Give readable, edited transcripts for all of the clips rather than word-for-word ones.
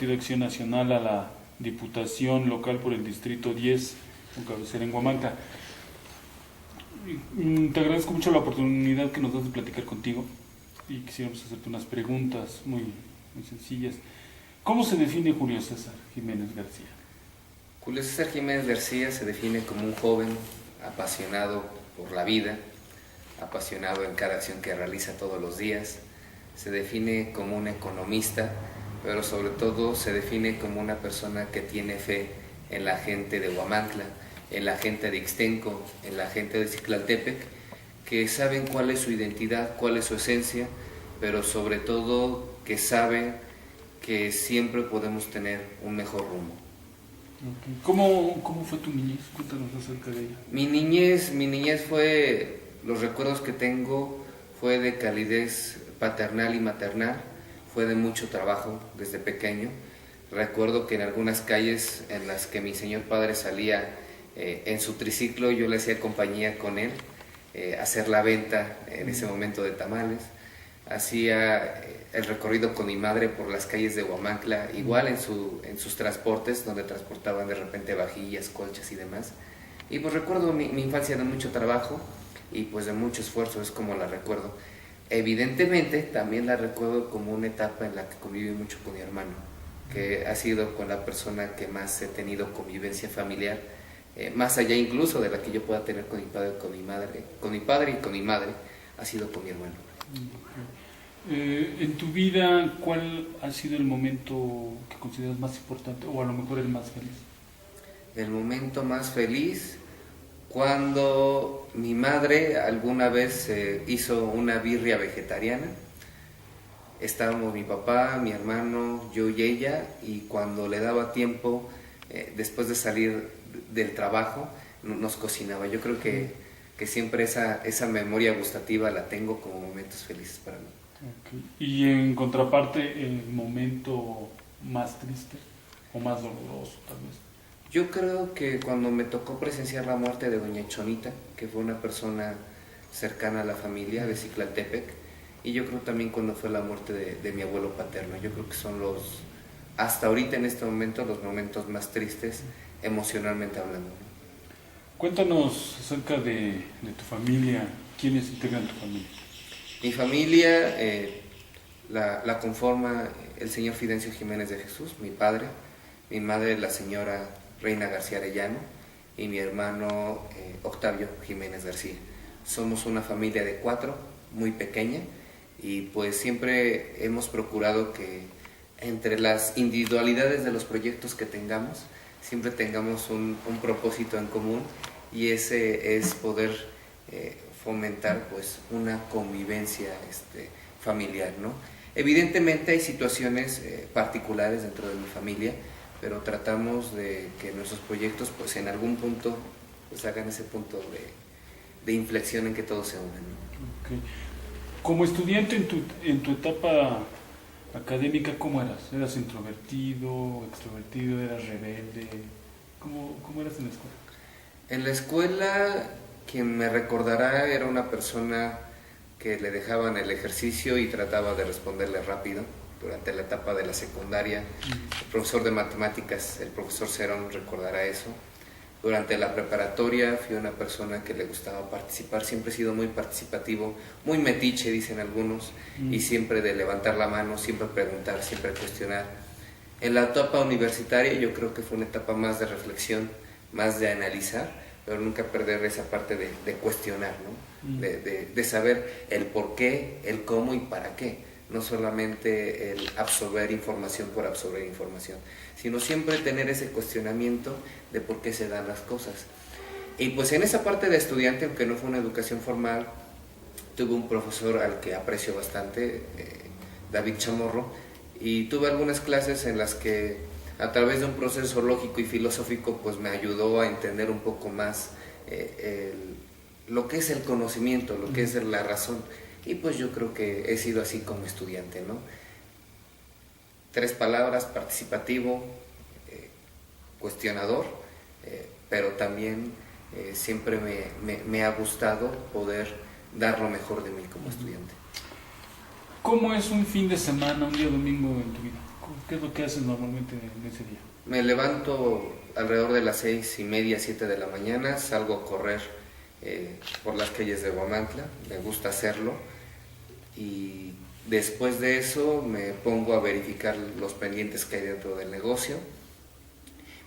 Partido Acción Nacional a la Diputación Local por el Distrito 10, con cabecera en Huamantla. Te agradezco mucho la oportunidad que nos das de platicar contigo y quisiéramos hacerte unas preguntas muy sencillas. ¿Cómo se define Julio César Jiménez García? Julio César Jiménez García se define como un joven apasionado por la vida, apasionado en cada acción que realiza todos los días. Se define como un economista, pero sobre todo se define como una persona que tiene fe en la gente de Huamantla, en la gente de Ixtenco, en la gente de Ciclaltepec, que saben cuál es su identidad, cuál es su esencia, pero sobre todo que saben que siempre podemos tener un mejor rumbo. Okay. ¿Cómo fue tu niñez? Cuéntanos acerca de ella. Mi niñez fue, los recuerdos que tengo fue de calidez paternal y maternal, fue de mucho trabajo desde pequeño. Recuerdo que en algunas calles en las que mi señor padre salía en su triciclo, yo le hacía compañía con él, hacer la venta en ese momento de tamales. Hacía el recorrido con mi madre por las calles de Huamantla, igual en sus transportes, donde transportaban de repente vajillas, colchas y demás. Y pues recuerdo mi infancia de mucho trabajo y pues de mucho esfuerzo, es como la recuerdo. Evidentemente también la recuerdo como una etapa en la que conviví mucho con mi hermano, que ha sido con la persona que más he tenido convivencia familiar, más allá incluso de la que yo pueda tener con mi padre, con mi padre y con mi madre, ha sido con mi hermano. En tu vida, ¿cuál ha sido el momento que consideras más importante o a lo mejor el más feliz? El momento más feliz, cuando mi madre alguna vez hizo una birria vegetariana. Estábamos mi papá, mi hermano, yo y ella, y cuando le daba tiempo, después de salir del trabajo, nos cocinaba. Yo creo que siempre esa memoria gustativa la tengo como momentos felices para mí. Okay. Y en contraparte, el momento más triste o más doloroso tal vez. Yo creo que cuando me tocó presenciar la muerte de doña Chonita, que fue una persona cercana a la familia de Ciclaltepec, y yo creo también cuando fue la muerte de mi abuelo paterno. Yo creo que son hasta ahorita en este momento, los momentos más tristes emocionalmente hablando, ¿no? Cuéntanos acerca de tu familia, quiénes integran tu familia. Mi familia la conforma el señor Fidencio Jiménez de Jesús, mi padre, mi madre la señora Reina García Arellano y mi hermano Octavio Jiménez García. Somos una familia de 4, muy pequeña, y pues siempre hemos procurado que entre las individualidades de los proyectos que tengamos, siempre tengamos un propósito en común, y ese es poder fomentar pues una convivencia familiar, ¿no? Evidentemente hay situaciones particulares dentro de mi familia, pero tratamos de que nuestros proyectos pues en algún punto pues hagan ese punto de inflexión en que todos se unen, ¿no? Okay. Como estudiante en tu etapa académica, ¿cómo eras? ¿Eras introvertido, extrovertido, eras rebelde? ¿Cómo eras en la escuela? En la escuela, quien me recordará era una persona que le dejaban el ejercicio y trataba de responderle rápido. Durante la etapa de la secundaria, el profesor de matemáticas, el profesor Cerón, recordará eso. Durante la preparatoria fui una persona que le gustaba participar, siempre he sido muy participativo, muy metiche, dicen algunos, y siempre de levantar la mano, siempre preguntar, siempre cuestionar. En la etapa universitaria yo creo que fue una etapa más de reflexión, más de analizar, pero nunca perder esa parte de cuestionar, ¿no? De saber el por qué, el cómo y para qué. No solamente el absorber información por absorber información, sino siempre tener ese cuestionamiento de por qué se dan las cosas. Y pues en esa parte de estudiante, aunque no fue una educación formal, tuve un profesor al que aprecio bastante, David Chamorro, y tuve algunas clases en las que a través de un proceso lógico y filosófico pues me ayudó a entender un poco más lo que es el conocimiento, lo que es la razón. Y pues yo creo que he sido así como estudiante, ¿no? 3 palabras: participativo, cuestionador, pero también siempre me ha gustado poder dar lo mejor de mí como estudiante. ¿Cómo es un fin de semana, un día domingo en tu vida? ¿Qué es lo que haces normalmente en ese día? Me levanto alrededor de las 6:30, 7 de la mañana, salgo a correr por las calles de Huamantla, me gusta hacerlo, y después de eso me pongo a verificar los pendientes que hay dentro del negocio,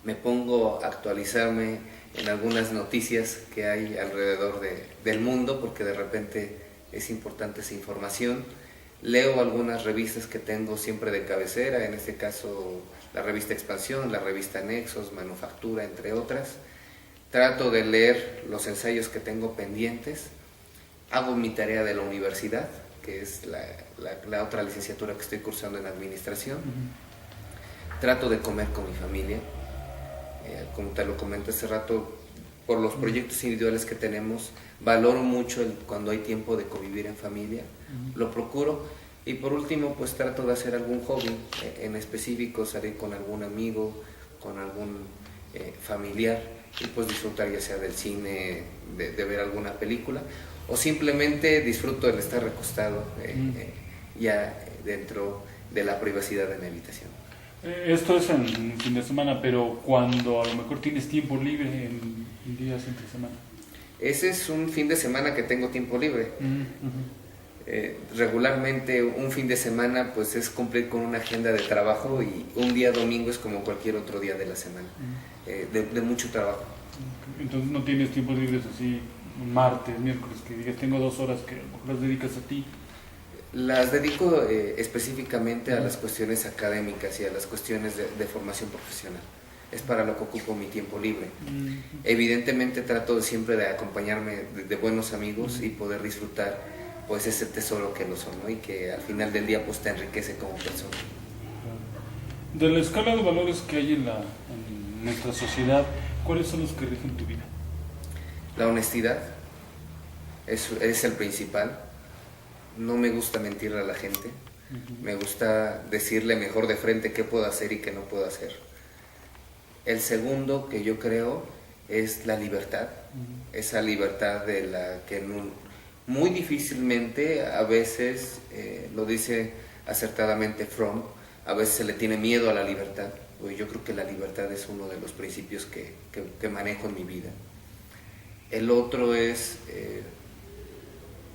me pongo a actualizarme en algunas noticias que hay alrededor del mundo, porque de repente es importante esa información. Leo algunas revistas que tengo siempre de cabecera, en este caso la revista Expansión, la revista Nexos, Manufactura, entre otras. Trato de leer los ensayos que tengo pendientes, hago mi tarea de la universidad, que es la otra licenciatura que estoy cursando en Administración. Trato de comer con mi familia, como te lo comenté hace rato, por los proyectos individuales que tenemos, valoro mucho cuando hay tiempo de convivir en familia, lo procuro. Y por último, pues trato de hacer algún hobby en específico, salir con algún amigo, con algún familiar, y pues disfrutar ya sea del cine, de ver alguna película, o simplemente disfruto el estar recostado ya dentro de la privacidad de mi habitación. Esto es en fin de semana, pero cuando a lo mejor tienes tiempo libre en días entre semana. Ese es un fin de semana que tengo tiempo libre. Regularmente un fin de semana pues es cumplir con una agenda de trabajo, y un día domingo es como cualquier otro día de la semana, de mucho trabajo. Entonces no tienes tiempos libres así, un martes, miércoles, que digas tengo 2 horas que a lo mejor las dedicas a ti. Las dedico específicamente a las cuestiones académicas y a las cuestiones de formación profesional. Es para lo que ocupo mi tiempo libre. Evidentemente trato siempre de acompañarme de buenos amigos y poder disfrutar pues ese tesoro que lo son, ¿no? Y que al final del día pues te enriquece como persona. De la escala de valores que hay en nuestra sociedad, ¿cuáles son los que rigen tu vida? La honestidad es el principal. No me gusta mentirle a la gente. Me gusta decirle mejor de frente qué puedo hacer y qué no puedo hacer. El segundo que yo creo es la libertad. Esa libertad de la que muy difícilmente, a veces, lo dice acertadamente Fromm, a veces se le tiene miedo a la libertad. Pues yo creo que la libertad es uno de los principios que manejo en mi vida. El otro es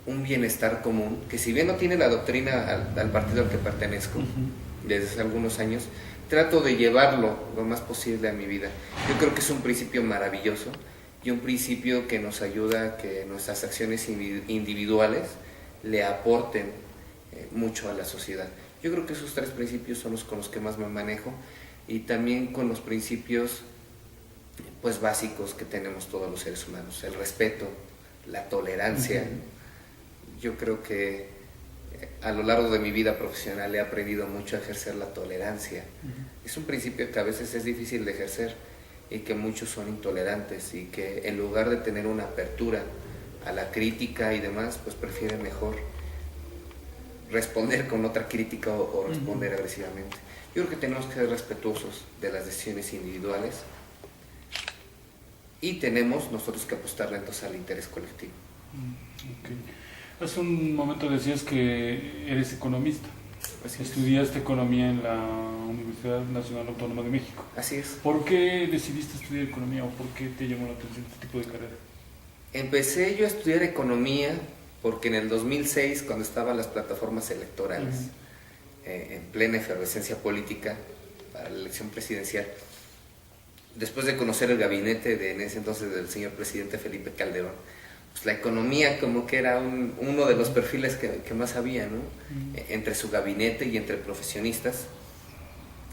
un bienestar común, que si bien no tiene la doctrina al partido al que pertenezco desde hace algunos años, trato de llevarlo lo más posible a mi vida. Yo creo que es un principio maravilloso y un principio que nos ayuda a que nuestras acciones individuales le aporten mucho a la sociedad. Yo creo que esos 3 principios son los con los que más me manejo, y también con los principios pues básicos que tenemos todos los seres humanos: el respeto, la tolerancia. Yo creo que a lo largo de mi vida profesional he aprendido mucho a ejercer la tolerancia. Es un principio que a veces es difícil de ejercer y que muchos son intolerantes, y que en lugar de tener una apertura a la crítica y demás, pues prefieren mejor responder con otra crítica o responder agresivamente. Yo creo que tenemos que ser respetuosos de las decisiones individuales, y tenemos nosotros que apostarle entonces al interés colectivo. Hace un momento decías que eres economista. Así es. Estudiaste economía en la Universidad Nacional Autónoma de México. Así es. ¿Por qué decidiste estudiar economía, o por qué te llamó la atención este tipo de carrera? Empecé yo a estudiar economía porque en el 2006, cuando estaban las plataformas electorales, en plena efervescencia política para la elección presidencial, después de conocer el gabinete en ese entonces del señor presidente Felipe Calderón, pues la economía como que era uno de los perfiles que más había, ¿no? Entre su gabinete y entre profesionistas.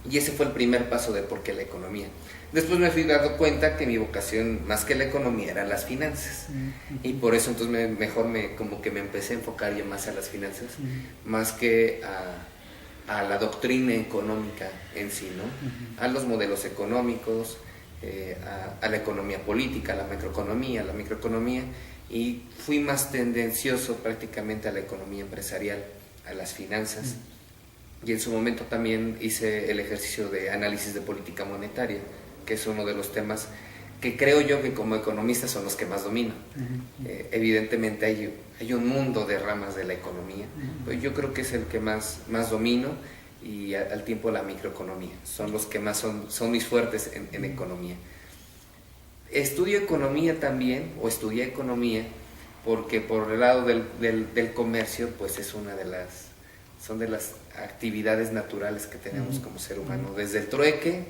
Y ese fue el primer paso de por qué la economía. Después me fui dando cuenta que mi vocación, más que la economía, eran las finanzas. Y por eso entonces mejor como que me empecé a enfocar yo más a las finanzas, más que a la doctrina económica en sí, ¿no? A los modelos económicos, a la economía política, a la macroeconomía, a la microeconomía, y fui más tendencioso prácticamente a la economía empresarial, a las finanzas. Y en su momento también hice el ejercicio de análisis de política monetaria, que es uno de los temas que creo yo que como economista son los que más domino. Evidentemente hay un mundo de ramas de la economía, pero yo creo que es el que más domino, y al tiempo la microeconomía. Son los que más son mis fuertes en economía. Estudio economía también, o estudié economía, porque por el lado del comercio, pues es son de las actividades naturales que tenemos como ser humano, desde el trueque,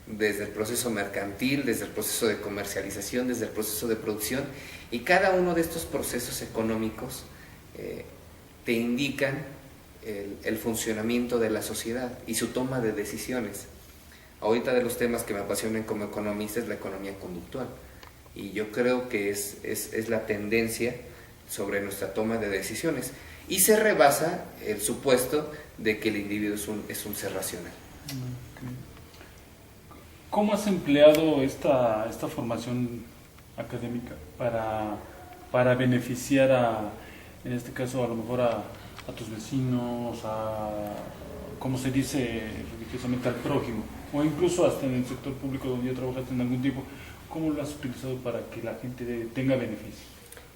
desde el proceso mercantil, desde el proceso de comercialización, desde el proceso de producción, y cada uno de estos procesos económicos te indican el funcionamiento de la sociedad y su toma de decisiones. Ahorita de los temas que me apasionan como economista es la economía conductual, y yo creo que es la tendencia sobre nuestra toma de decisiones, y se rebasa el supuesto de que el individuo es un ser racional. ¿Cómo has empleado esta formación académica para beneficiar en este caso, a lo mejor a tus vecinos, como se dice religiosamente, al prójimo, o incluso hasta en el sector público donde ya trabajaste en algún tiempo? ¿Cómo lo has utilizado para que la gente tenga beneficios?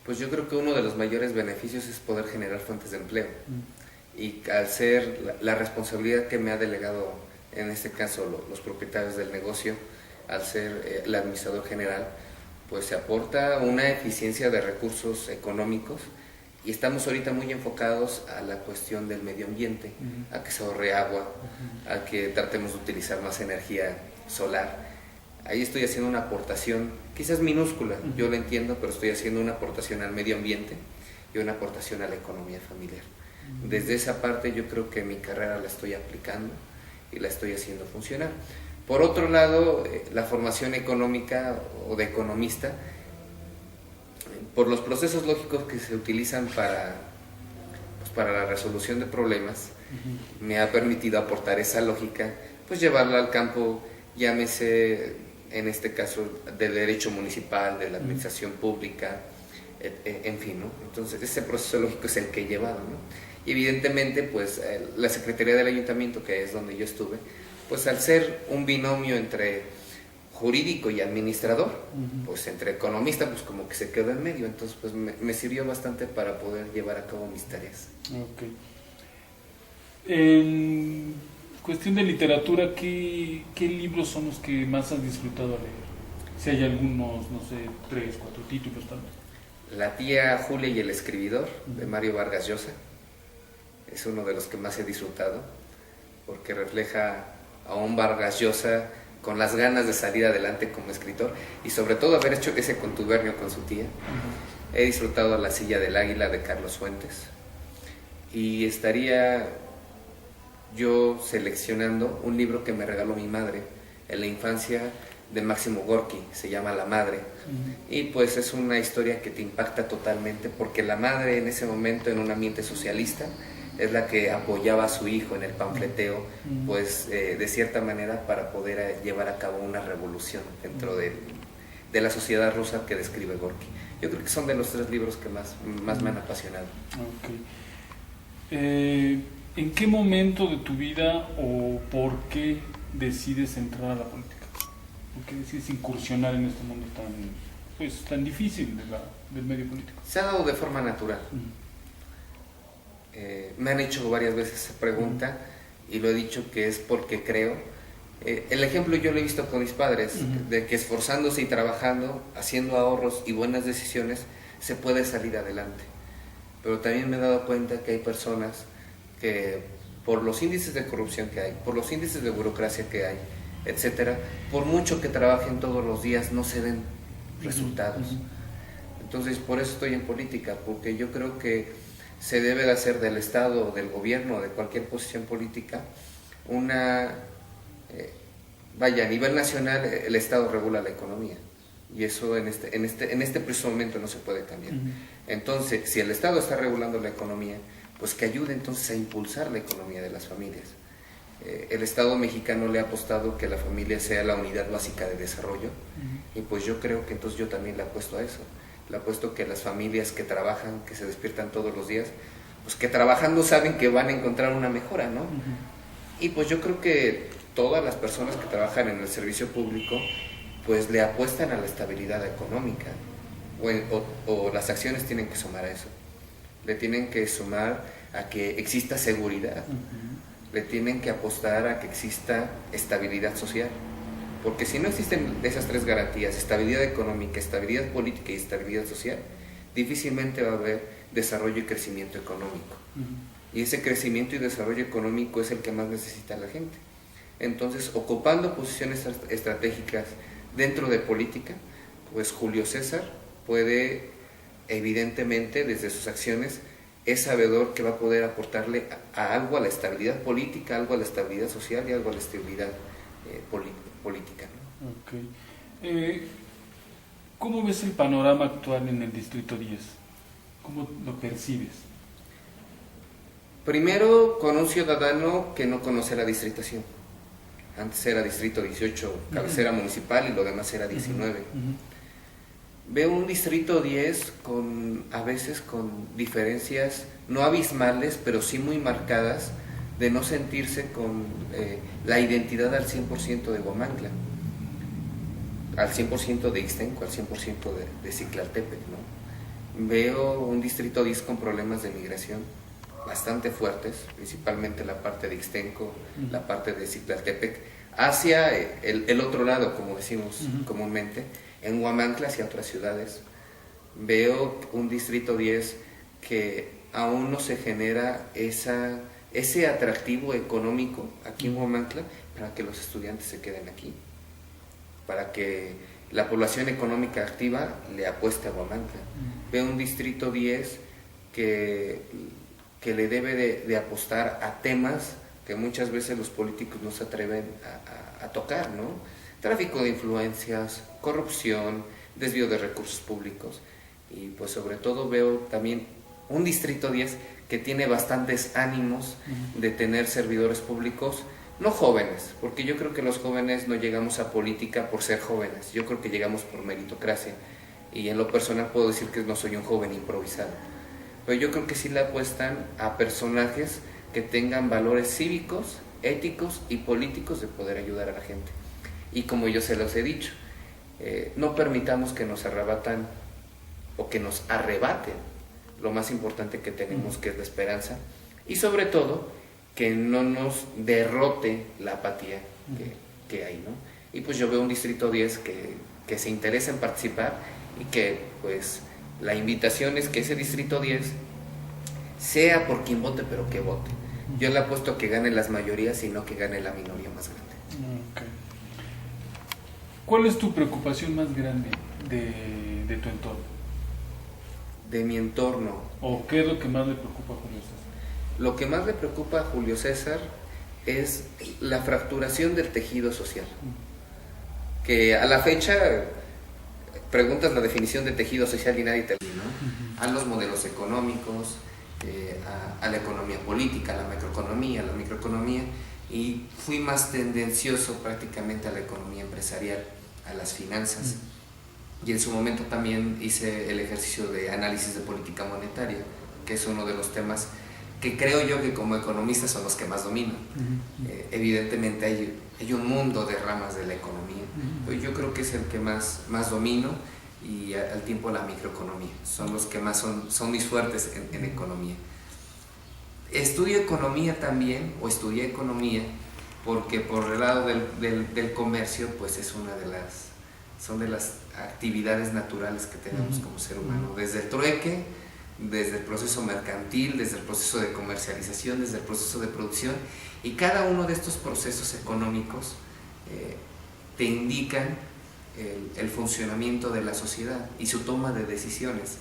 Pues yo creo que uno de los mayores beneficios es poder generar fuentes de empleo. Y al ser la responsabilidad que me ha delegado, en este caso los propietarios del negocio, al ser el administrador general, pues se aporta una eficiencia de recursos económicos, y estamos ahorita muy enfocados a la cuestión del medio ambiente, a que se ahorre agua, a que tratemos de utilizar más energía solar. Ahí estoy haciendo una aportación, quizás minúscula, yo lo entiendo, pero estoy haciendo una aportación al medio ambiente y una aportación a la economía familiar. Desde esa parte yo creo que mi carrera la estoy aplicando y la estoy haciendo funcionar. Por otro lado, la formación económica o de economista, por los procesos lógicos que se utilizan para la resolución de problemas, me ha permitido aportar esa lógica, pues llevarla al campo, llámese en este caso de derecho municipal, de la administración pública, en fin, ¿no? Entonces ese proceso lógico es el que he llevado, ¿no? Y evidentemente pues la Secretaría del Ayuntamiento, que es donde yo estuve, pues al ser un binomio entre jurídico y administrador, pues entre economista, pues como que se quedó en medio, entonces pues me sirvió bastante para poder llevar a cabo mis tareas. Okay. En cuestión de literatura, ¿qué libros son los que más has disfrutado leer? Si hay algunos, no sé, 3, 4 títulos tal vez. La tía Julia y el escribidor, de Mario Vargas Llosa, es uno de los que más he disfrutado, porque refleja a un Vargas Llosa con las ganas de salir adelante como escritor, y sobre todo haber hecho ese contubernio con su tía. He disfrutado La silla del águila, de Carlos Fuentes, y estaría yo seleccionando un libro que me regaló mi madre en la infancia, de Máximo Gorki, se llama La madre, y pues es una historia que te impacta totalmente, porque la madre en ese momento, en un ambiente socialista, es la que apoyaba a su hijo en el panfleteo, pues de cierta manera para poder llevar a cabo una revolución dentro de la sociedad rusa que describe Gorki. Yo creo que son de los 3 libros que más me han apasionado. Okay. ¿En qué momento de tu vida o por qué decides entrar a la política? ¿Por qué decides incursionar en este mundo tan difícil del medio político? Se ha dado de forma natural. Me han hecho varias veces esa pregunta y lo he dicho que es porque creo. El ejemplo yo lo he visto con mis padres, de que esforzándose y trabajando, haciendo ahorros y buenas decisiones, se puede salir adelante. Pero también me he dado cuenta que hay personas que por los índices de corrupción que hay, por los índices de burocracia que hay, etcétera, por mucho que trabajen todos los días no se ven resultados. Entonces por eso estoy en política, porque yo creo que se debe de hacer del Estado, del gobierno, de cualquier posición política, a nivel nacional el Estado regula la economía, y eso en este preciso momento no se puede cambiar. Entonces, si el Estado está regulando la economía, pues que ayude entonces a impulsar la economía de las familias. El Estado mexicano le ha apostado que la familia sea la unidad básica de desarrollo, y pues yo creo que entonces yo también le apuesto a eso. Le apuesto que las familias que trabajan, que se despiertan todos los días, pues que trabajando saben que van a encontrar una mejora, ¿no? Y pues yo creo que todas las personas que trabajan en el servicio público, pues le apuestan a la estabilidad económica, o las acciones tienen que sumar a eso. Le tienen que sumar a que exista seguridad. le tienen que apostar a que exista estabilidad social. Porque si no existen esas tres garantías, estabilidad económica, estabilidad política y estabilidad social, difícilmente va a haber desarrollo y crecimiento económico. Y ese crecimiento y desarrollo económico es el que más necesita la gente. Entonces, ocupando posiciones estratégicas dentro de política, pues Julio César puede, evidentemente, desde sus acciones, es sabedor que va a poder aportarle a algo a la estabilidad política, algo a la estabilidad social y algo a la estabilidad política, ¿no? Okay. ¿Cómo ves el panorama actual en el Distrito 10? ¿Cómo lo percibes? Primero, con un ciudadano que no conoce la distritación. Antes era Distrito 18, cabecera municipal, y lo demás era 19. Veo un Distrito 10 a veces con diferencias no abismales, pero sí muy marcadas, de no sentirse con la identidad al 100% de Huamantla, al 100% de Ixtenco, al 100% de Ciclaltépec, ¿no? Veo un Distrito 10 con problemas de migración bastante fuertes, principalmente la parte de Ixtenco, la parte de Ciclaltépec, hacia el otro lado, como decimos comúnmente, en Huamantla hacia otras ciudades. Veo un Distrito 10 que aún no se genera ese atractivo económico aquí en Huamantla para que los estudiantes se queden aquí, para que la población económica activa le apueste a Huamantla. Veo un Distrito 10 que le debe de apostar a temas que muchas veces los políticos no se atreven a tocar, ¿no? Tráfico de influencias, corrupción, desvío de recursos públicos, y pues sobre todo veo también un Distrito 10 que tiene bastantes ánimos de tener servidores públicos, no jóvenes, porque yo creo que los jóvenes no llegamos a política por ser jóvenes, yo creo que llegamos por meritocracia, y en lo personal puedo decir que no soy un joven improvisado, pero yo creo que sí le apuestan a personajes que tengan valores cívicos, éticos y políticos de poder ayudar a la gente. Y como yo se los he dicho, no permitamos que nos arrebatan o que nos arrebaten lo más importante que tenemos, que es la esperanza, y sobre todo que no nos derrote la apatía que hay, ¿no? Y pues yo veo un Distrito 10 que se interesa en participar, y que pues la invitación es que ese Distrito 10 sea por quien vote, pero que vote. Yo le apuesto a que gane las mayorías y no que gane la minoría más grande. Okay. ¿Cuál es tu preocupación más grande de tu entorno? De mi entorno. ¿O qué es lo que más le preocupa a Julio César? Lo que más le preocupa a Julio César es la fracturación del tejido social. Que a la fecha preguntas la definición de tejido social y nadie te lo, ¿no? A los modelos económicos, a la economía política, a la macroeconomía, a la microeconomía, y fui más tendencioso prácticamente a la economía empresarial, a las finanzas, y en su momento también hice el ejercicio de análisis de política monetaria, que es uno de los temas que creo yo que como economista son los que más domino. Evidentemente hay un mundo de ramas de la economía, pero yo creo que es el que más domino, y al tiempo la microeconomía, son los que más son mis fuertes en economía. Estudio economía también, o estudié economía, porque por el lado del comercio, pues es una son de las actividades naturales que tenemos como ser humano, desde el trueque, desde el proceso mercantil, desde el proceso de comercialización, desde el proceso de producción, y cada uno de estos procesos económicos te indican el funcionamiento de la sociedad y su toma de decisiones.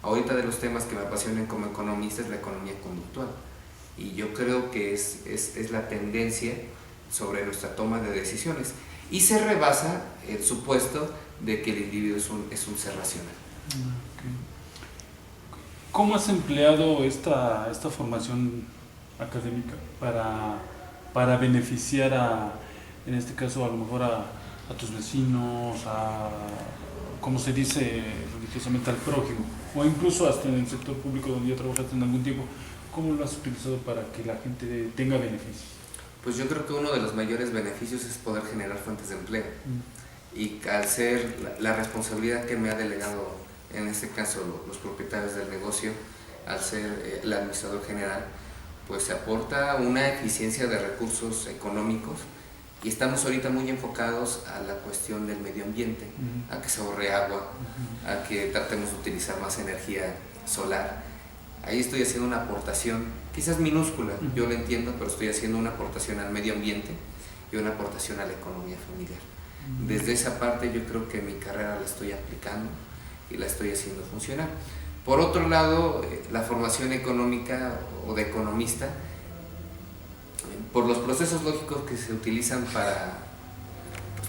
Ahorita de los temas que me apasionan como economista es la economía conductual, y yo creo que es la tendencia sobre nuestra toma de decisiones, y se rebasa el supuesto de que el individuo es un ser racional. Okay. ¿Cómo has empleado esta formación académica para beneficiar en este caso, a lo mejor a tus vecinos, como se dice religiosamente, al prójimo, o incluso hasta en el sector público donde ya trabajaste en algún tiempo? ¿Cómo lo has utilizado para que la gente tenga beneficios? Pues yo creo que uno de los mayores beneficios es poder generar fuentes de empleo, y al ser la responsabilidad que me ha delegado, en este caso los propietarios del negocio, al ser el administrador general, pues se aporta una eficiencia de recursos económicos y estamos ahorita muy enfocados a la cuestión del medio ambiente, a que se ahorre agua, a que tratemos de utilizar más energía solar. Ahí estoy haciendo una aportación, quizás minúscula, yo lo entiendo, pero estoy haciendo una aportación al medio ambiente y una aportación a la economía familiar. Desde esa parte yo creo que mi carrera la estoy aplicando y la estoy haciendo funcionar. Por otro lado, la formación económica o de economista, por los procesos lógicos que se utilizan para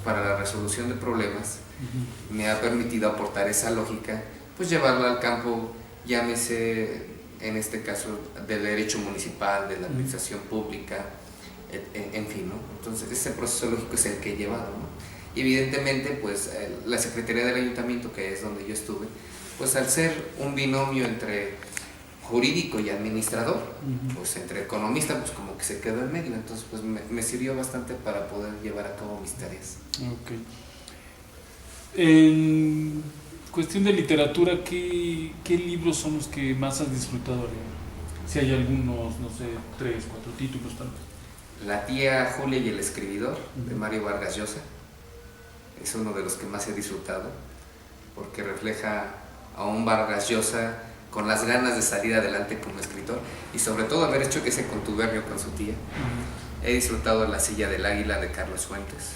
la resolución de problemas, me ha permitido aportar esa lógica, pues llevarla al campo, llámese en este caso del derecho municipal, de la administración pública, en fin, ¿no? Entonces ese proceso lógico es el que he llevado, ¿no? Y evidentemente pues la Secretaría del Ayuntamiento, que es donde yo estuve, pues al ser un binomio entre jurídico y administrador, pues entre economista, pues como que se quedó en medio, entonces pues me sirvió bastante para poder llevar a cabo mis tareas. Ok. En cuestión de literatura, ¿qué libros son los que más has disfrutado leer? Si hay algunos, no sé, 3, 4 títulos tal vez. La tía Julia y el escribidor, de Mario Vargas Llosa, es uno de los que más he disfrutado, porque refleja a un Vargas Llosa con las ganas de salir adelante como escritor y sobre todo haber hecho ese contubernio con su tía. He disfrutado La silla del águila de Carlos Fuentes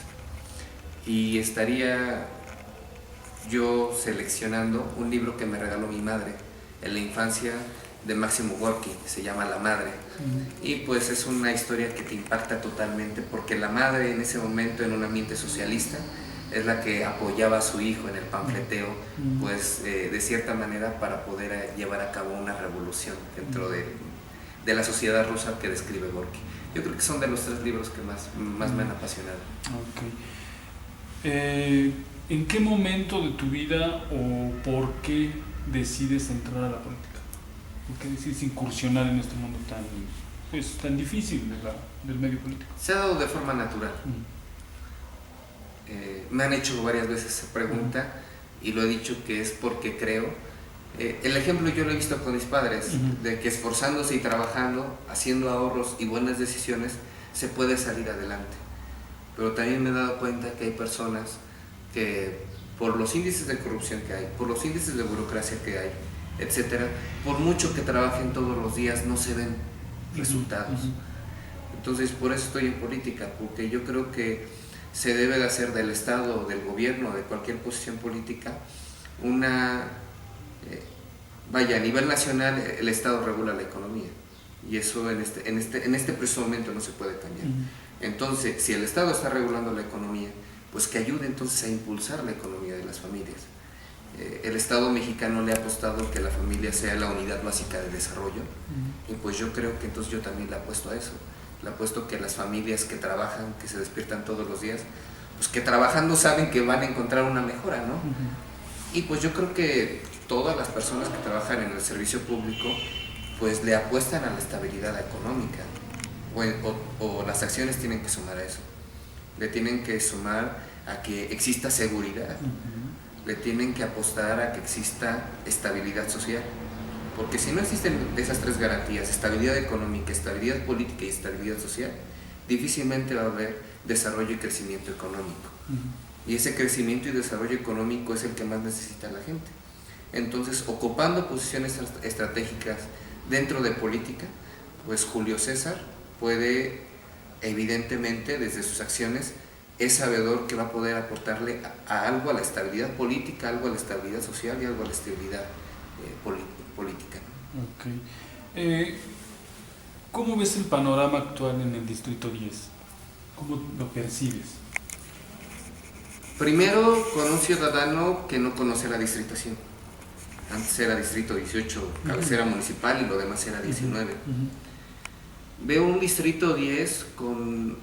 y estaría yo seleccionando un libro que me regaló mi madre en la infancia, de Máximo Gorki, se llama La madre, y pues es una historia que te impacta totalmente porque la madre en ese momento, en un ambiente socialista, es la que apoyaba a su hijo en el panfleteo, pues de cierta manera para poder llevar a cabo una revolución dentro de la sociedad rusa que describe Gorki. Yo creo que son de los 3 libros que más me han apasionado. Okay. ¿En qué momento de tu vida o por qué decides entrar a la política? ¿Por qué decides incursionar en este mundo tan difícil del medio político? Se ha dado de forma natural. Me han hecho varias veces esa pregunta y lo he dicho que es porque creo. El ejemplo yo lo he visto con mis padres, de que esforzándose y trabajando, haciendo ahorros y buenas decisiones, se puede salir adelante. Pero también me he dado cuenta que hay personas que por los índices de corrupción que hay, por los índices de burocracia que hay, etcétera, por mucho que trabajen todos los días no se ven resultados. Entonces por eso estoy en política, porque yo creo que se debe de hacer del Estado, del gobierno, de cualquier posición política, a nivel nacional el Estado regula la economía y eso en este preciso momento no se puede cambiar. Entonces, si el Estado está regulando la economía, pues que ayude entonces a impulsar la economía de las familias. El Estado mexicano le ha apostado que la familia sea la unidad básica de desarrollo y pues yo creo que entonces yo también le apuesto a eso. Le apuesto que las familias que trabajan, que se despiertan todos los días, pues que trabajando saben que van a encontrar una mejora, ¿no? Y pues yo creo que todas las personas que trabajan en el servicio público pues le apuestan a la estabilidad económica o las acciones tienen que sumar a eso. Le tienen que sumar a que exista seguridad, le tienen que apostar a que exista estabilidad social. Porque si no existen esas 3 garantías, estabilidad económica, estabilidad política y estabilidad social, difícilmente va a haber desarrollo y crecimiento económico. Y ese crecimiento y desarrollo económico es el que más necesita la gente. Entonces, ocupando posiciones estratégicas dentro de política, pues Julio César puede, evidentemente, desde sus acciones, es sabedor que va a poder aportarle a algo a la estabilidad política, algo a la estabilidad social y algo a la estabilidad política. Okay. ¿Cómo ves el panorama actual en el Distrito 10? ¿Cómo lo percibes? Primero, con un ciudadano que no conoce la distritación. Antes era Distrito 18, cabecera municipal, y lo demás era 19. Veo un Distrito 10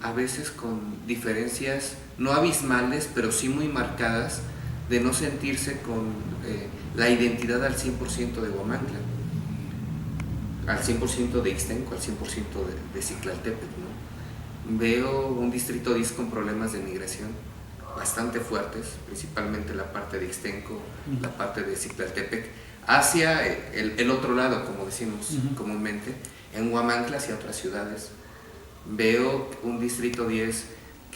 a veces con diferencias no abismales, pero sí muy marcadas, de no sentirse con la identidad al 100% de Huamantla, al 100% de Ixtenco, al 100% de Ciclaltépetl, ¿no? Veo un Distrito 10 con problemas de migración bastante fuertes, principalmente la parte de Ixtenco, la parte de Ciclaltépetl, hacia el otro lado, como decimos comúnmente, en Huamantla hacia otras ciudades. Veo un distrito 10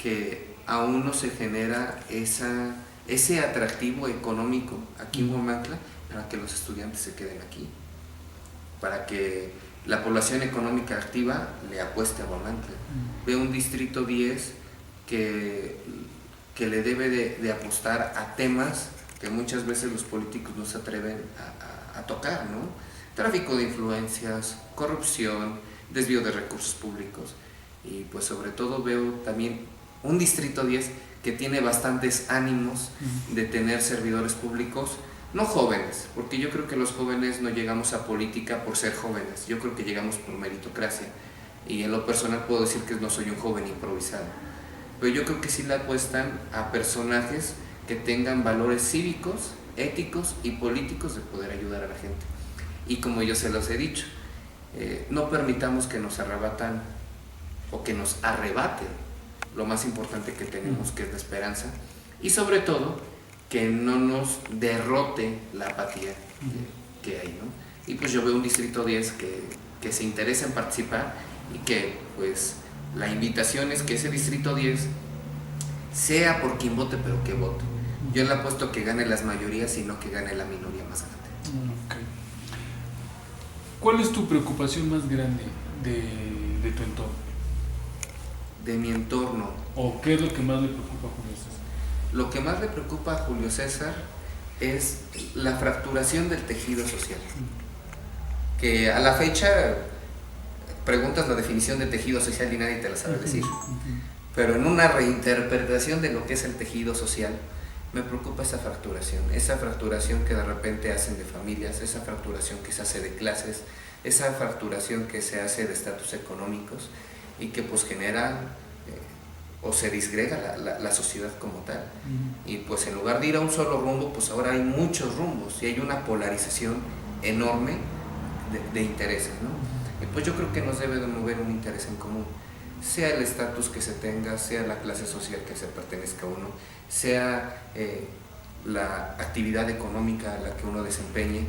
que aún no se genera ese atractivo económico aquí en Huamantla para que los estudiantes se queden aquí, para que la población económica activa le apueste a Huamantla. Veo un distrito 10 que le debe de apostar a temas que muchas veces los políticos no se atreven a tocar, ¿no? Tráfico de influencias, corrupción, desvío de recursos públicos, y pues sobre todo veo también un distrito 10 que tiene bastantes ánimos de tener servidores públicos, no jóvenes, porque yo creo que los jóvenes no llegamos a política por ser jóvenes, yo creo que llegamos por meritocracia, y en lo personal puedo decir que no soy un joven improvisado, pero yo creo que sí le apuestan a personajes que tengan valores cívicos, éticos y políticos de poder ayudar a la gente. Y como yo se los he dicho, no permitamos que nos arrebatan o que nos arrebaten lo más importante que tenemos, que es la esperanza, y sobre todo que no nos derrote la apatía que hay, ¿no? Y pues yo veo un distrito 10 que se interesa en participar, y que pues la invitación es que ese distrito 10 sea por quien vote, pero que vote. Yo le apuesto que gane las mayorías y no que gane la minoría más grande. Okay. ¿Cuál es tu preocupación más grande de tu entorno? De mi entorno. ¿O qué es lo que más le preocupa a Julio César? Lo que más le preocupa a Julio César es la fracturación del tejido social. Que a la fecha preguntas la definición de tejido social y nadie te la sabe decir. Pero en una reinterpretación de lo que es el tejido social, me preocupa esa fracturación que de repente hacen de familias, esa fracturación que se hace de clases, esa fracturación que se hace de estatus económicos, y que pues genera o se disgrega la sociedad como tal. Y pues en lugar de ir a un solo rumbo, pues ahora hay muchos rumbos y hay una polarización enorme de intereses, ¿no? Y pues yo creo que nos debe de mover un interés en común, sea el estatus que se tenga, sea la clase social que se pertenezca a uno, sea la actividad económica a la que uno desempeñe,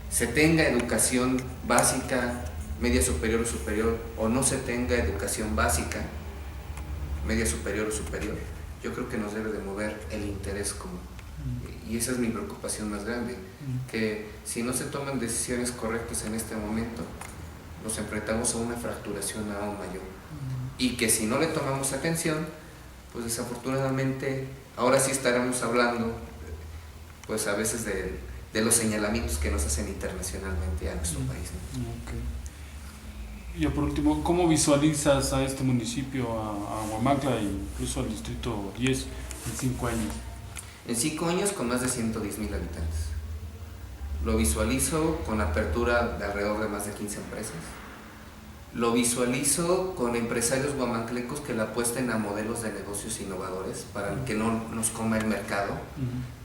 se tenga educación básica, media superior o superior, o no se tenga educación básica, media superior o superior, yo creo que nos debe de mover el interés común. Y esa es mi preocupación más grande, que si no se toman decisiones correctas en este momento, nos enfrentamos a una fracturación aún mayor. Y que si no le tomamos atención, pues desafortunadamente ahora sí estaremos hablando pues a veces de los señalamientos que nos hacen internacionalmente a nuestro país, ¿no? Y por último, ¿cómo visualizas a este municipio, a Huamantla e incluso al distrito 10 en 5 años? En 5 años con más de 110,000 habitantes. Lo visualizo con apertura de alrededor de más de 15 empresas. Lo visualizo con empresarios guamantlecos que le apuesten a modelos de negocios innovadores para que no nos coma el mercado,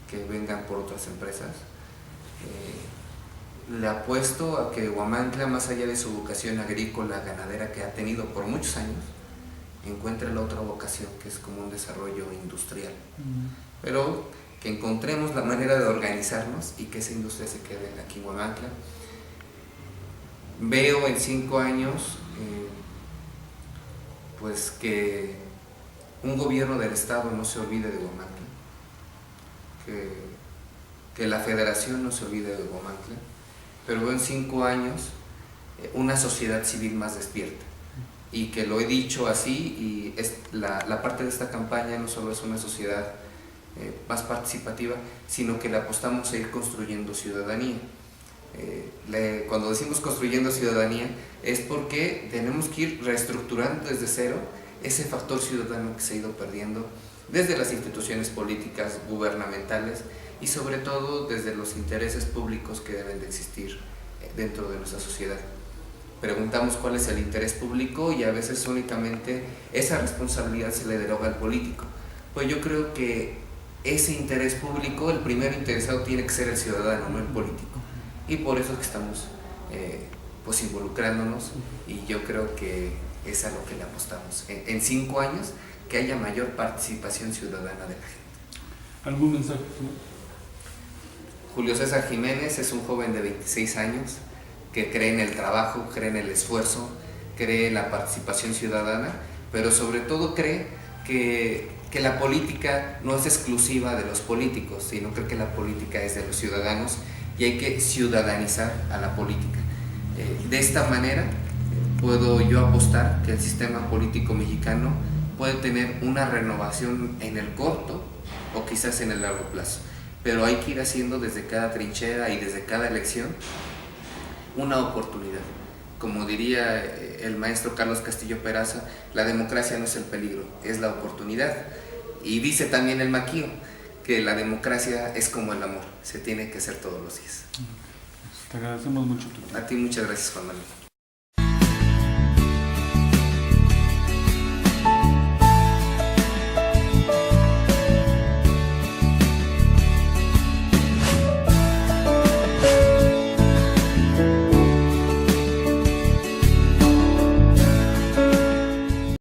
que vengan por otras empresas. Le apuesto a que Huamantla, más allá de su vocación agrícola, ganadera que ha tenido por muchos años, encuentre la otra vocación que es como un desarrollo industrial. Pero que encontremos la manera de organizarnos y que esa industria se quede aquí en Huamantla. Veo en 5 años pues que un gobierno del estado no se olvide de Huamantla, que la federación no se olvide de Huamantla, pero veo en 5 años una sociedad civil más despierta, y que lo he dicho así, y la parte de esta campaña no solo es una sociedad más participativa, sino que le apostamos a ir construyendo ciudadanía. Cuando decimos construyendo ciudadanía es porque tenemos que ir reestructurando desde cero ese factor ciudadano que se ha ido perdiendo desde las instituciones políticas, gubernamentales, y sobre todo desde los intereses públicos que deben de existir dentro de nuestra sociedad. Preguntamos cuál es el interés público y a veces únicamente esa responsabilidad se le deroga al político. Pues yo creo que ese interés público, el primer interesado tiene que ser el ciudadano, no el político. Y por eso es que estamos pues involucrándonos, y yo creo que es a lo que le apostamos. En 5 años, que haya mayor participación ciudadana de la gente. ¿Algún mensaje? Julio César Jiménez es un joven de 26 años que cree en el trabajo, cree en el esfuerzo, cree en la participación ciudadana, pero sobre todo cree que la política no es exclusiva de los políticos, sino cree que la política es de los ciudadanos y hay que ciudadanizar a la política. De esta manera puedo yo apostar que el sistema político mexicano puede tener una renovación en el corto o quizás en el largo plazo, pero hay que ir haciendo desde cada trinchera y desde cada elección una oportunidad. Como diría el maestro Carlos Castillo Peraza, la democracia no es el peligro, es la oportunidad. Y dice también el Maquío que la democracia es como el amor, se tiene que hacer todos los días. Te agradecemos mucho tu tiempo. A ti muchas gracias, Juan Manuel.